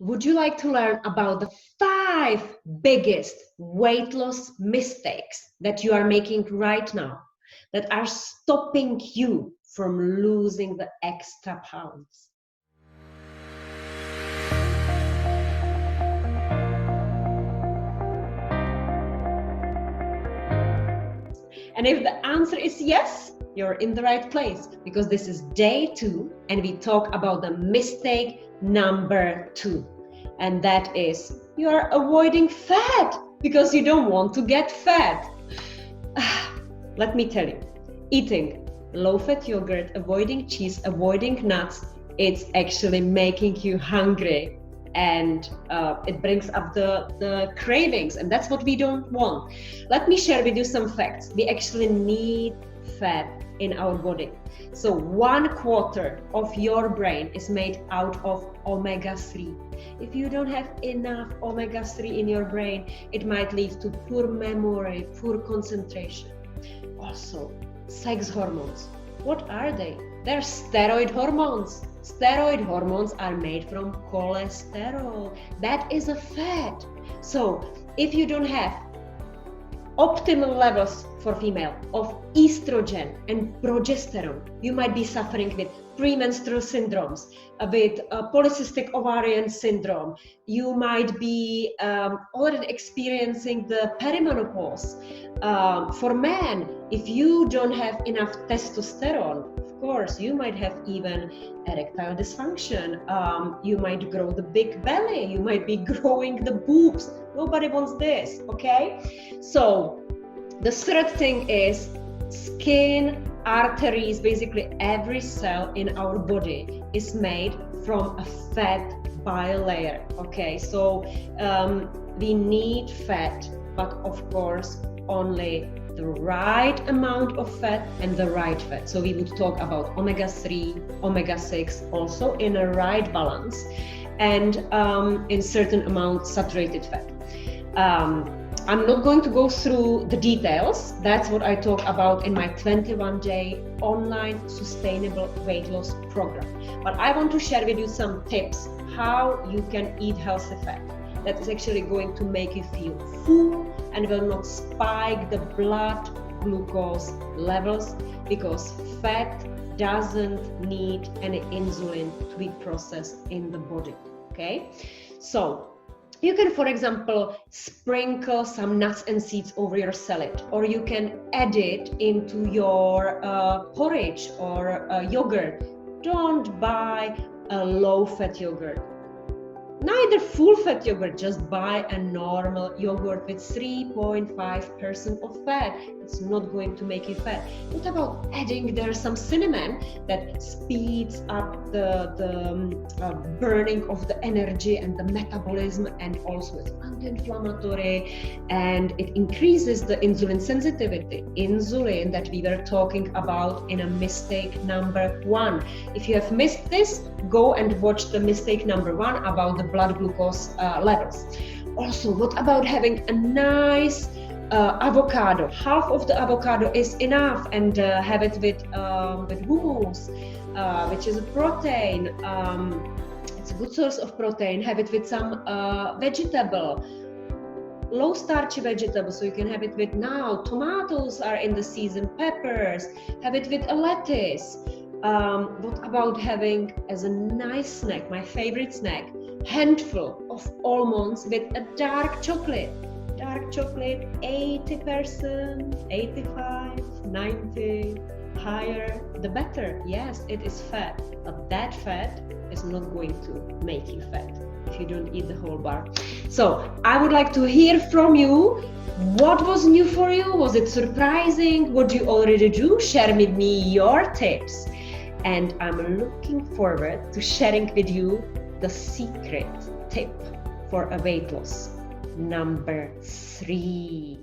Would you like to learn about the 5 biggest weight loss mistakes that you are making right now that are stopping you from losing the extra pounds? And if the answer is yes, you're in the right place, because this is day 2 and we talk about the mistake number 2. And that is you are avoiding fat because you don't want to get fat. Let me tell you, eating low-fat yogurt, avoiding cheese, avoiding nuts, it's actually making you hungry. And it brings up the cravings, and that's what we don't want. Let me share with you some facts. We actually need fat in our body. So 1/4 of your brain is made out of omega-3. If you don't have enough omega-3 in your brain, it might lead to poor memory, poor concentration. Also, sex hormones. What are they? They're steroid hormones. Steroid hormones are made from cholesterol. That is a fat. So if you don't have optimal levels for female of estrogen and progesterone, you might be suffering with premenstrual syndromes, with polycystic ovarian syndrome. You might be already experiencing the perimenopause. For men, if you don't have enough testosterone, of course, you might have even erectile dysfunction. You might grow the big belly. You might be growing the boobs. Nobody wants this, okay? So the third thing is skin, arteries. Basically every cell in our body is made from a fat bilayer, okay? So we need fat, but of course only the right amount of fat and the right fat. So we would talk about omega-3, omega-6 also in a right balance, and in certain amount saturated fat. I'm not going to go through the details. That's what I talk about in my 21-day online sustainable weight loss program. But I want to share with you some tips how you can eat healthy fat that is actually going to make you feel full and will not spike the blood glucose levels, because fat doesn't need any insulin to be processed in the body, okay? So you can, for example, sprinkle some nuts and seeds over your salad, or you can add it into your porridge or yogurt. Don't buy a low-fat yogurt. Neither full-fat yogurt, just buy a normal yogurt with 3.5% of fat. It's not going to make you fat. What about adding there some cinnamon that speeds up the burning of the energy and the metabolism, and also it's anti-inflammatory, and it increases the insulin sensitivity. Insulin that we were talking about in a mistake number 1. If you have missed this, go and watch the mistake number 1 about the blood glucose levels. Also, what about having a nice avocado? Half of the avocado is enough, and have it with hummus, which is a protein. It's a good source of protein. Have it with some vegetable, low starchy vegetables, so you can have it with now tomatoes are in the season, peppers. Have it with a lettuce. What about having as a nice snack, my favorite snack, handful of almonds with a dark chocolate. Dark chocolate, 80%, 85, 90, higher the better. Yes, it is fat, but that fat is not going to make you fat if you don't eat the whole bar. So I would like to hear from you. What was new for you? Was it surprising? What do you already do? Share with me your tips. And I'm looking forward to sharing with you the secret tip for a weight loss number 3.